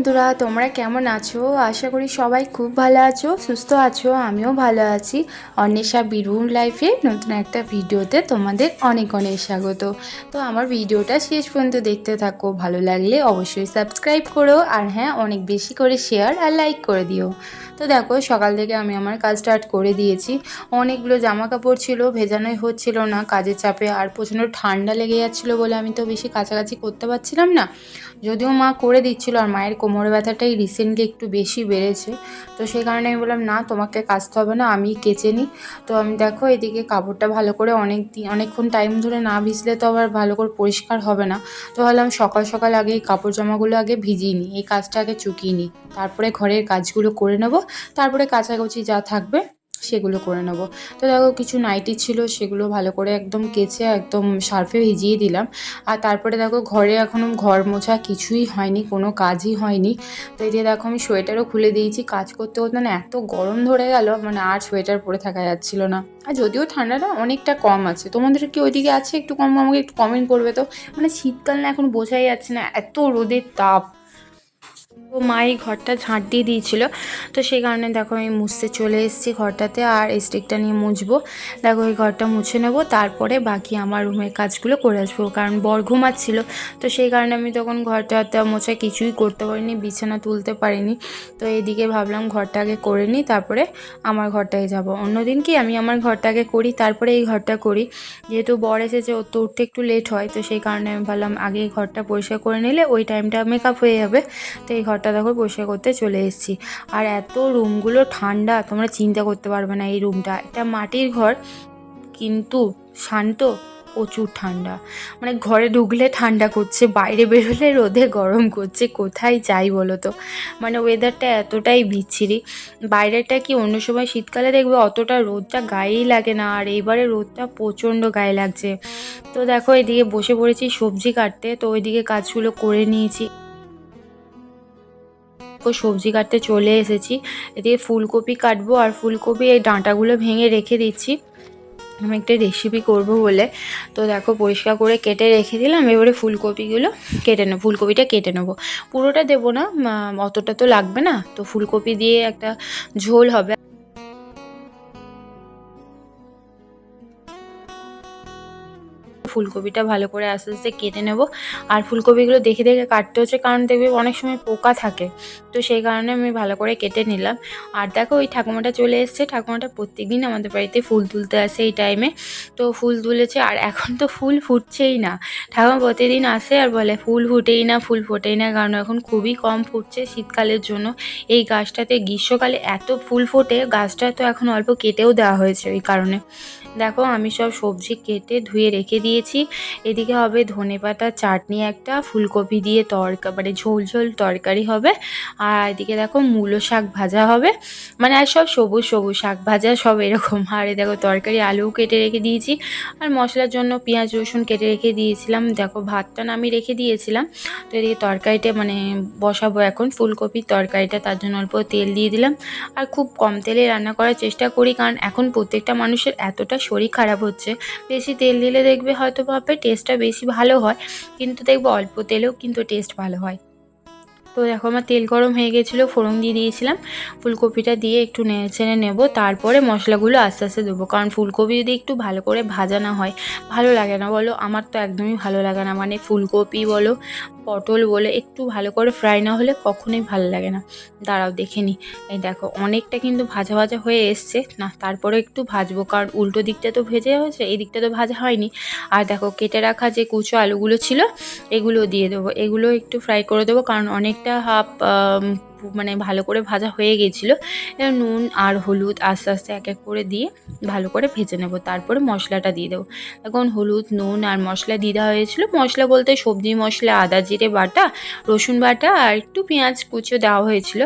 বন্ধুরা, তোমরা কেমন আছো? আশা করি সবাই খুব ভালো আছো, সুস্থ আছো। আমিও ভালো আছি। অন্বেষা বীরভূম লাইফে নতুন একটা ভিডিওতে তোমাদের অনেক অনেক স্বাগত। তো আমার ভিডিওটা শেষ পর্যন্ত দেখতে থাকো। ভালো লাগলে অবশ্যই সাবস্ক্রাইব করো, আর হ্যাঁ, অনেক বেশি করে শেয়ার আর লাইক করে দিও। তো দেখো, সকাল থেকে আমি আমার কাজ স্টার্ট করে দিয়েছি। অনেকগুলো জামা কাপড় ছিল, ভেজানোই হচ্ছিল না কাজের চাপে, আর প্রচণ্ড ঠান্ডা লেগে যাচ্ছিলো বলে আমি তো বেশি কাছাকাছি করতে পারছিলাম না। যদিও মা করে দিচ্ছিলো, আর মায়ের কোমর ব্যথাটাই রিসেন্টলি একটু বেশি বেড়েছে। তো সেই কারণে আমি বললাম, না, তোমাকে কাচতে হবে না, আমি কেচে নিই। তো আমি দেখো এদিকে কাপড়টা ভালো করে অনেকক্ষণ টাইম ধরে না ভিজলে তো আবার ভালো করে পরিষ্কার হবে না। তো ভাবলাম সকাল সকাল আগে এই কাপড় জামাগুলো আগে ভিজিয়ে নিই, এই কাজটা আগে চুকিয়ে নিই, তারপরে ঘরের কাজগুলো করে নেবো, তারপরে কাচাকুচি যা থাকবে সেগুলো করে নেব। তো দেখো, কিছু নাইটি ছিল, সেগুলো ভালো করে একদম কেচে একদম সার্ফে ভিজিয়ে দিলাম। আর তারপরে দেখো, ঘরে এখনও ঘর মোছা কিছুই হয়নি, কোনো কাজই হয়নি। তো এই যে দেখো, আমি সোয়েটারও খুলে দিয়েছি। কাজ করতে করতে না এত গরম ধরে গেল, মানে আর সোয়েটার পরে থাকা যাচ্ছিল না। আর যদিও ঠান্ডাটা অনেকটা কম আছে, তোমাদের কি ওইদিকে আছে একটু কম? আমাকে একটু কমেন্ট করবে তো। মানে শীতকাল না, এখন বোঝাই যাচ্ছে না, এত রোদের তাপ। তো মা এই ঘরটা ঝাঁট দিয়ে দিয়েছিল, তো সেই কারণে দেখো আমি মুছতে চলে এসেছি ঘরটাতে, আর এই স্টিকটা নিয়ে মুছবো। দেখো এই ঘরটা মুছে নেবো, তারপরে বাকি আমার রুমের কাজগুলো করে আসবো, কারণ বর ঘুমাচ্ছিল। তো সেই কারণে আমি তখন ঘরটা মোছা কিছুই করতে পারিনি, বিছানা তুলতে পারিনি। তো এইদিকে ভাবলাম ঘরটা আগে করে নিই, তারপরে আমার ঘরটায় যাব। অন্যদিন কি আমি আমার ঘরটাকে করি, তারপরে এই ঘরটা করি। যেহেতু বর এসেছে, ওর তো উঠতে একটু লেট হয়, তো সেই কারণে আমি ভাবলাম আগে এই ঘরটা পরিষ্কার করে নিলে ওই টাইমটা মেকআপ হয়ে যাবে। তো এই ঘরটা দেখো পরিষ্কার করতে চলে এসেছি। আর এত রুমগুলো ঠান্ডা, তোমরা চিন্তা করতে পারবে না। এই রুমটা একটা মাটির ঘর, কিন্তু শান্ত, প্রচুর ঠান্ডা। মানে ঘরে ঢুকলে ঠান্ডা করছে, বাইরে বেরোলে রোদে গরম করছে। কোথায় যাই বলো তো? মানে ওয়েদারটা এতটাই বিচ্ছিরি। বাইরেটা কি অন্য সময় শীতকালে দেখবে অতটা রোদটা গায়েই লাগে না, আর এইবারে রোদটা প্রচণ্ড গায়ে লাগছে। তো দেখো এদিকে বসে পড়েছি সবজি কাটতে, তো ওইদিকে কাজগুলো করে নিয়েছি। সবজি কাটতে চলে এসেছি। এদিকে ফুলকপি কাটবো, আর ফুলকপি এই ডাঁটাগুলো ভেঙে রেখে দিচ্ছি আমি একটা রেসিপি করব বলে। তো দেখো পরিষ্কার করে কেটে রেখে দিলাম। এবারে ফুলকপিটা কেটে নেবো। পুরোটা দেবো না, অতটা তো লাগবে না। তো ফুলকপি দিয়ে একটা ঝোল হবে। ফুলকপিটা ভালো করে আস্তে আস্তে কেটে নেব। আর ফুলকপিগুলো দেখে দেখে কাটতে হচ্ছে, কারণ দেখবে অনেক সময় পোকা থাকে। তো সেই কারণে আমি ভালো করে কেটে নিলাম। আর দেখো ওই ঠাকুমাটা চলে এসছে। ঠাকুমাটা প্রত্যেকদিন আমাদের বাড়িতে ফুল তুলতে আসে এই টাইমে। তো ফুল তুলেছে, আর এখন তো ফুল ফুটছেই না। ঠাকুমা প্রতিদিন আসে আর বলে ফুল ফুটেই না, ফুল ফোটেই না, কারণ এখন খুবই কম ফুটছে শীতকালের জন্য। এই গাছটাতে গ্রীষ্মকালে এত ফুল ফোটে, গাছটা তো এখন অল্প কেটেও দেওয়া হয়েছে ওই কারণে। দেখো আমি সব সবজি কেটে ধুয়ে রেখে দিয়েছি। এদিকে হবে ধনেপাতা চাটনি, একটা ফুলকপি দিয়ে মানে ঝোল ঝোল তরকারি হবে। আর এদিকে দেখো মূলো শাক ভাজা হবে, মানে আর সব সবুজ সবুজ শাক ভাজা সব এরকম। আর দেখো তরকারি আলুও কেটে রেখে দিয়েছি, আর মশলার জন্য পেঁয়াজ রসুন কেটে রেখে দিয়েছিলাম। দেখো ভাতটা নামিয়ে রেখে দিয়েছিলাম। তো এদিকে তরকারিটা মানে বসাবো এখন, ফুলকপির তরকারিটা, তার জন্য অল্প তেল দিয়ে দিলাম। আর খুব কম তেলে রান্না করার চেষ্টা করি, কারণ এখন প্রত্যেকটা মানুষের এতটা শরীর খারাপ হচ্ছে। বেশি তেল দিলে দেখবে হয়তো ভাববে টেস্টটা বেশি ভালো হয়, কিন্তু দেখবে অল্প তেলেও কিন্তু টেস্ট ভালো হয়। তো দেখো আমার তেল গরম হয়ে গেছিলো, ফোড়ন দিয়ে দিয়েছিলাম। ফুলকপিটা দিয়ে একটু নেড়ে চেড়ে নেবো, তারপরে মশলাগুলো আস্তে আস্তে দেবো। কারণ ফুলকপি যদি একটু ভালো করে ভাজা না হয় ভালো লাগে না, বলো? আমার তো একদমই ভালো লাগে না। মানে ফুলকপি বলো, পটল বলে, একটু ভালো করে ফ্রাই না হলে কখনোই ভালো লাগে না। দাঁড়াও দেখে নিই। এই দেখো অনেকটা কিন্তু ভাজা ভাজা হয়ে এসছে না, তারপরে একটু ভাজবো, কারণ উল্টো দিকটা তো ভেজে হয়েছে, এই দিকটা তো ভাজা হয়নি। আর দেখো কেটে রাখা যে কুচো আলুগুলো ছিল এগুলো দিয়ে দেবো, এগুলো একটু ফ্রাই করে দেবো, কারণ অনেকটা মানে ভালো করে ভাজা হয়ে গেছিলো। এবার নুন আর হলুদ আস্তে আস্তে এক এক করে দিয়ে ভালো করে ভেজে নেব, তারপরে মশলাটা দিয়ে দেবো। এখন হলুদ নুন আর মশলা দিয়ে দেওয়া হয়েছিলো। মশলা বলতে সবজি মশলা, আদা জিরে বাটা, রসুন বাটা, আর একটু পেঁয়াজ কুচিও দেওয়া হয়েছিল।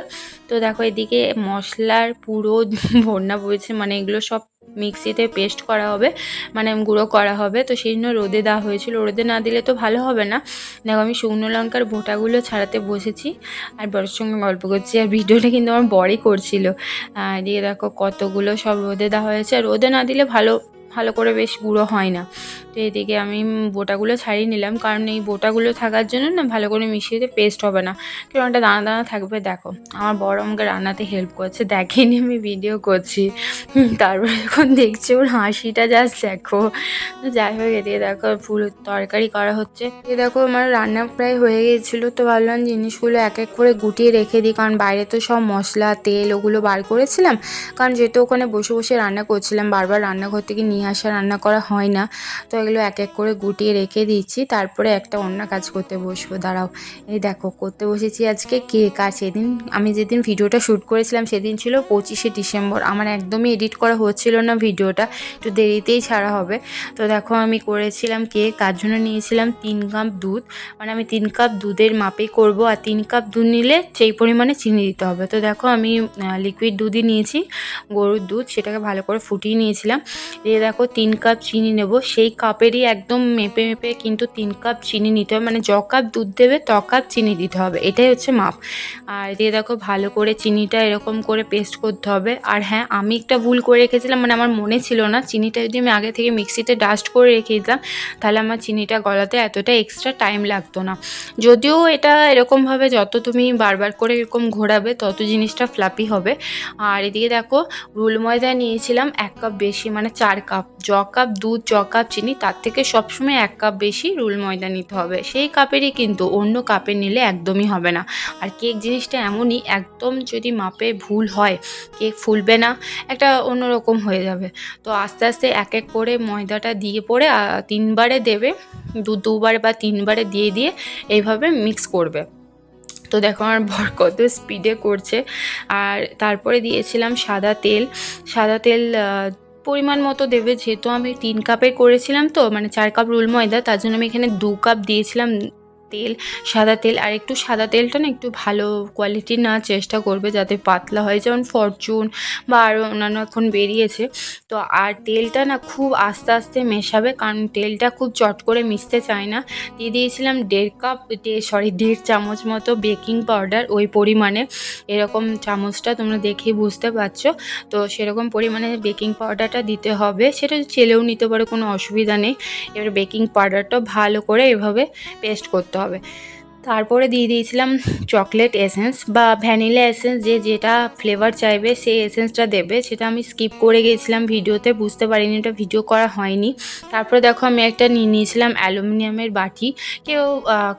তো দেখো এদিকে মশলার পুরো বন্যা বইছে, মানে এগুলো সব মিক্সিতে পেস্ট করা হবে, মানে গুঁড়ো করা হবে। তো সেই জন্য রোদে দেওয়া হয়েছিল, রোদে না দিলে তো ভালো হবে না। দেখো আমি শুকনো লঙ্কার বোটাগুলো ছাড়াতে বসেছি, আর বরের সঙ্গে গল্প করছি। আর ভিডিওটা কিন্তু আমার বরই করছিল। এদিকে দেখো কতগুলো সব রোদে দেওয়া হয়েছে, আর রোদে না দিলে ভালো ভালো করে বেশ গুঁড়ো হয় না। তো এদিকে আমি বোটাগুলো ছাড়িয়ে নিলাম, কারণ এই বোটাগুলো থাকার জন্য না ভালো করে মিশিয়ে দিয়ে পেস্ট হবে না, কেউ একটা দানা দানা থাকবে। দেখো আমার বড় আমাকে রান্নাতে হেল্প করছে, দেখেনি আমি ভিডিও করছি। তারপরে যখন দেখছি ওর হাসিটা জাস্ট দেখো। তো যাই হোক, এদিকে দেখো ফুল তরকারি করা হচ্ছে। এ দেখো আমার রান্না প্রায় হয়ে গিয়েছিলো, তো ভাবলাম জিনিসগুলো এক এক করে গুটিয়ে রেখে দিই, কারণ বাইরে তো সব মশলা তেল ওগুলো বার করেছিলাম, কারণ যেহেতু ওখানে বসে বসে রান্না করছিলাম, বারবার রান্নাঘর থেকে নিয়ে আসা রান্না করা হয় না। তো এগুলো এক এক করে গুটিয়ে রেখে দিচ্ছি, তারপরে একটা অন্য কাজ করতে বসবো। দাঁড়াও, এই দেখো করতে বসেছি আজকে কেক। আর সেদিন আমি যেদিন ভিডিওটা শ্যুট করেছিলাম সেদিন ছিল 25শে ডিসেম্বর। আমার একদমই এডিট করা হচ্ছিল না ভিডিওটা, একটু দেরিতেই ছাড়া হবে। তো দেখো আমি করেছিলাম কেক, তার জন্য নিয়েছিলাম 3 কাপ দুধ, মানে আমি 3 কাপ দুধের মাপেই করব, আর 3 কাপ দুধ নিলে সেই পরিমাণে চিনি দিতে হবে। তো দেখো আমি লিকুইড দুধই নিয়েছি, গরুর দুধ, সেটাকে ভালো করে ফুটিয়ে নিয়েছিলাম। দিয়ে দেখো 3 কাপ চিনি নেব, সেই কাপেরই একদম মেপে মেপে কিন্তু 3 কাপ চিনি নিতে হবে, মানে য কাপ দুধ দেবে ত কাপ চিনি দিতে হবে, এটাই হচ্ছে মাপ। আর দিয়ে দেখো ভালো করে চিনিটা এরকম করে পেস্ট করতে হবে। আর হ্যাঁ, আমি একটা ভুল করে রেখেছিলাম, মানে আমার মনে ছিল না, চিনিটা যদি আমি আগে থেকে মিক্সিতে ডাস্ট করে রেখে দিতাম তাহলে আমার চিনিটা গলাতে এতটা এক্সট্রা টাইম লাগতো না। যদিও এটা এরকমভাবে যত তুমি বারবার করে এরকম ঘোরাবে তত জিনিসটা ফ্লাপি হবে। আর এদিকে দেখো রুল ময়দা নিয়েছিলাম 1 কাপ বেশি, মানে 4 কাপ। য কাপ দুধ য কাপ চিনি তার থেকে সবসময় 1 কাপ বেশি রুল ময়দা নিতে হবে, সেই কাপেরই কিন্তু, অন্য কাপে নিলে একদমই হবে না। আর কেক জিনিসটা এমনই, একদম যদি মাপে ভুল হয় কেক ফুলবে না, একটা অন্যরকম হয়ে যাবে। তো আস্তে আস্তে এক এক করে ময়দাটা দিয়ে পরে 3 বারে দেবে, দুবার বা 3 বারে দিয়ে দিয়ে এইভাবে মিক্স করবে। তো দেখো আমার বর কত স্পিডে করছে। আর তারপরে দিয়েছিলাম সাদা তেল। সাদা তেল পরিমাণ মতো দেবে, যেহেতু আমি 3 কাপে করেছিলাম, তো মানে 4 কাপ রুল ময়দা, তার জন্য আমি এখানে 2 কাপ দিয়েছিলাম তেল, সাদা তেল। আর একটু সাদা তেলটা না একটু ভালো কোয়ালিটির নেওয়ার চেষ্টা করবে, যাতে পাতলা হয়, যেমন ফরচুন বা আরও অন্যান্য এখন বেরিয়েছে। তো আর তেলটা না খুব আস্তে আস্তে মেশাবে, কারণ তেলটা খুব চট করে মিশতে চায় না। দিয়ে দিয়েছিলাম 1.5 চামচ মতো বেকিং পাউডার, ওই পরিমাণে, এরকম চামচটা তোমরা দেখেই বুঝতে পারছো। তো সেরকম পরিমাণে বেকিং পাউডারটা দিতে হবে, সেটা চেলেও নিতে পারো, কোনো অসুবিধা নেই। এবার বেকিং পাউডারটা ভালো করে এভাবে পেস্ট করতে হবে। তারপরে দিয়ে দিয়েছিলাম চকলেট এসেন্স বা ভ্যানিলা এসেন্স, যে যেটা ফ্লেভার চাইবে সেই এসেন্সটা দেবে, সেটা আমি স্কিপ করে গিয়েছিলাম ভিডিওতে, বুঝতে পারিনি, এটা ভিডিও করা হয়নি। তারপরে দেখো আমি একটা নিয়ে নিয়েছিলাম অ্যালুমিনিয়ামের বাটি। কেউ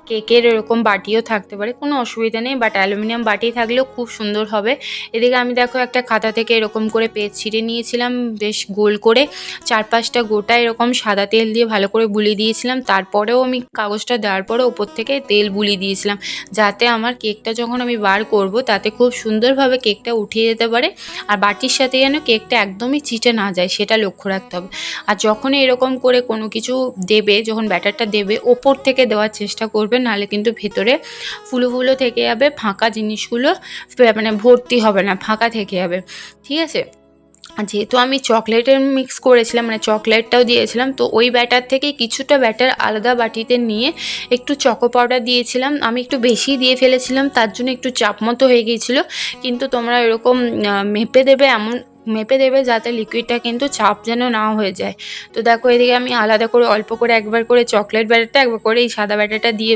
কেকের এরকম বাটিও থাকতে পারে, কোনো অসুবিধা নেই, বাট অ্যালুমিনিয়াম বাটি থাকলেও খুব সুন্দর হবে। এদিকে আমি দেখো একটা খাতা থেকে এরকম করে পেজ ছিঁড়ে নিয়েছিলাম, বেশ গোল করে 4-5টা গোটা এরকম সাদা তেল দিয়ে ভালো করে বুলিয়ে দিয়েছিলাম। তারপরেও আমি কাগজটা দেওয়ার পরে ওপর থেকে তেল বুলিয়ে দিয়েছিলাম, যাতে আমার কেকটা যখন আমি বার করব তাতে খুব সুন্দরভাবে কেকটা উঠিয়ে যেতে পারে, আর বাটির সাথে যেন কেকটা একদমই চিটে না যায় সেটা লক্ষ্য রাখতে হবে। আর যখন এরকম করে কোনো কিছু দেবে, যখন ব্যাটারটা দেবে ওপর থেকে দেওয়ার চেষ্টা করবে, নাহলে কিন্তু ভেতরে ফুলো ফুলো থেকে যাবে, ফাঁকা জিনিসগুলো মানে ভর্তি হবে না, ফাঁকা থেকে যাবে, ঠিক আছে। আর যেহেতু আমি চকলেটের মিক্স করেছিলাম, মানে চকলেটটাও দিয়েছিলাম, তো ওই ব্যাটার থেকে কিছুটা ব্যাটার আলাদা বাটিতে নিয়ে একটু চকো পাউডার দিয়েছিলাম। আমি একটু বেশি দিয়ে ফেলেছিলাম, তার জন্য একটু চাপ মতো হয়ে গিয়েছিলো। কিন্তু তোমরা এরকম মেপে দেবে, এমন মেপে দেবে যাতে লিকুইডটা কিন্তু চাপ যেন না হয়ে যায়। তো দেখো এদিকে আমি আলাদা করে অল্প করে একবার করে চকলেট ব্যাটারটা, একবার করে এই সাদা ব্যাটারটা দিয়ে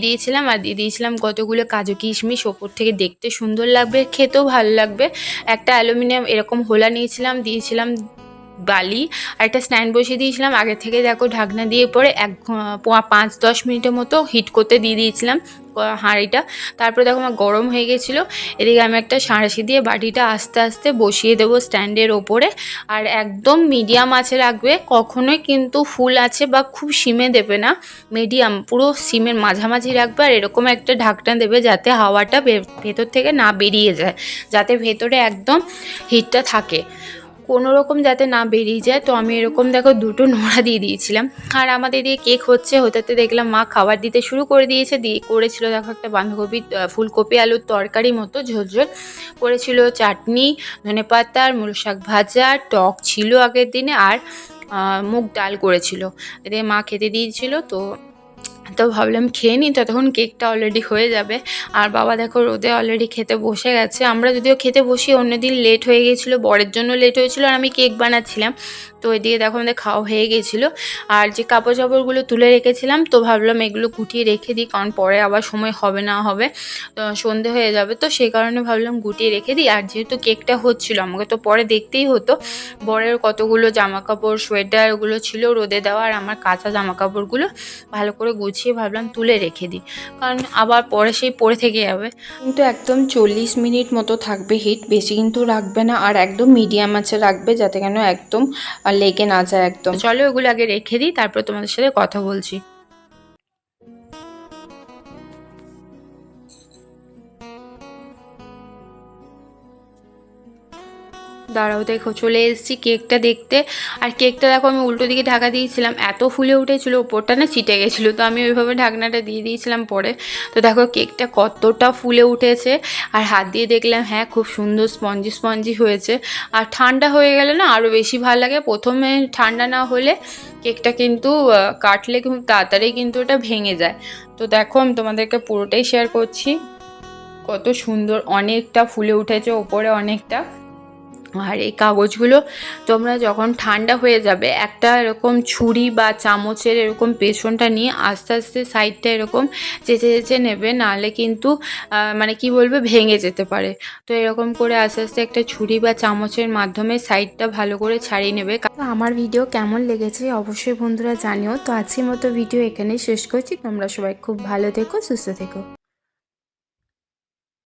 দিয়েছিলাম। আর দিয়ে দিয়েছিলাম কতগুলো কাজু কিশমিশ, ওপর থেকে দেখতে সুন্দর লাগবে, খেতেও ভালো লাগবে। একটা অ্যালুমিনিয়াম এরকম হোলা নিয়েছিলাম, দিয়েছিলাম বালি, আর একটা স্ট্যান্ড বসিয়ে দিয়েছিলাম। আগে থেকে দেখো ঢাকনা দিয়ে পরে 5-10 মিনিটের মতো হিট করতে দিয়ে দিয়েছিলাম হাঁড়িটা। তারপরে দেখো আমার গরম হয়ে গেছিলো। এদিকে আমি একটা সাঁড়াশি দিয়ে বাটিটা আস্তে আস্তে বসিয়ে দেবো স্ট্যান্ডের ওপরে। আর একদম মিডিয়াম আঁচে রাখবে, কখনোই কিন্তু ফুল আছে বা খুব সিমে দেবে না, মিডিয়াম পুরো সিমের মাঝামাঝি রাখবে। আর এরকম একটা ঢাকনা দেবে যাতে হাওয়াটা ভেতর থেকে না বেরিয়ে যায়, যাতে ভেতরে একদম হিটটা থাকে, কোনো রকম যাতে না বেরিয়ে যায়। তো আমি এরকম দেখো 2টো নোড়া দিয়ে দিয়েছিলাম। আর আমাদের দিয়ে কেক হতে দেখলাম মা খাবার দিতে শুরু করে দিয়েছে, দিয়ে করেছিল দেখো একটা বাঁধাকপি ফুলকপি আলুর তরকারি মতো ঝোল করেছিল, চাটনি, ধনেপাতার, মূলো শাক ভাজা, টক ছিল আগের দিনে, আর মুগ ডাল করেছিল। এতে মা খেতে দিয়েছিল। তো তো ভাবলাম খেয়ে নিই, ততক্ষণ কেকটা অলরেডি হয়ে যাবে। আর বাবা দেখো রোদে অলরেডি খেতে বসে গেছে। আমরা যদিও খেতে বসি অন্যদিন লেট হয়ে গিয়েছিলো, বরের জন্য লেট হয়েছিল আর আমি কেক বানাচ্ছিলাম। তো এদিকে দেখো আমাদের খাওয়া হয়ে গিয়েছিলো। আর যে কাপড় চাপড়গুলো তুলে রেখেছিলাম, তো ভাবলাম এগুলো গুটিয়ে রেখে দিই, কারণ পরে আবার সময় হবে না হবে, তো সন্ধে হয়ে যাবে, তো সেই কারণে ভাবলাম গুটিয়ে রেখে দিই। আর যেহেতু কেকটা হচ্ছিলো আমাকে তো পরে দেখতেই হতো, বরের কতগুলো জামা কাপড় সোয়েটার ওগুলো ছিল রোদে দেওয়া, আর আমার কাঁচা জামা কাপড়গুলো ভালো করে গুছিয়ে ভাবলাম তুলে রেখে দিই, কারণ আবার পরে সেই পরে থেকে যাবে। কিন্তু একদম 40 মিনিট মতো থাকবে হিট, বেশি কিন্তু রাখবে না, আর একদম মিডিয়াম আছে রাখবে, যাতে কেন একদম লেগে না যায় একদম। চলো ওগুলো আগে রেখে দিই, তারপর তোমাদের সাথে কথা বলছি। দাঁড়াও, দেখো চলে এসেছি কেকটা দেখতে। আর কেকটা দেখো আমি উল্টো দিকে ঢাকা দিয়েছিলাম, এত ফুলে উঠেছিল ওপরটা না চিটে গেছিলো, তো আমি ওইভাবে ঢাকনাটা দিয়ে দিয়েছিলাম পরে। তো দেখো কেকটা কতটা ফুলে উঠেছে, আর হাত দিয়ে দেখলাম হ্যাঁ খুব সুন্দর স্পঞ্জি স্পঞ্জি হয়েছে। আর ঠান্ডা হয়ে গেলে না আরও বেশি ভালো লাগে, প্রথমে ঠান্ডা না হলে কেকটা কিন্তু কাটলে খুব তাড়াতাড়ি কিন্তু ওটা ভেঙে যায়। তো দেখো আমি তোমাদেরকে পুরোটাই শেয়ার করছি, কত সুন্দর অনেকটা ফুলে উঠেছে ওপরে অনেকটা। আর এই কাগজগুলো তোমরা যখন ঠান্ডা হয়ে যাবে একটা এরকম ছুরি বা চামচের এরকম পেছনটা নিয়ে আস্তে আস্তে সাইডটা এরকম চেঁচে চেঁচে নেবে, নাহলে কিন্তু মানে কি বলবে ভেঙে যেতে পারে। তো এরকম করে আস্তে আস্তে একটা ছুরি বা চামচের মাধ্যমে সাইডটা ভালো করে ছাড়িয়ে নেবে। আমার ভিডিও কেমন লেগেছে অবশ্যই বন্ধুরা জানিও। তো আজকের মতো ভিডিও এখানেই শেষ করছি, তোমরা সবাই খুব ভালো থেকো, সুস্থ থেকো।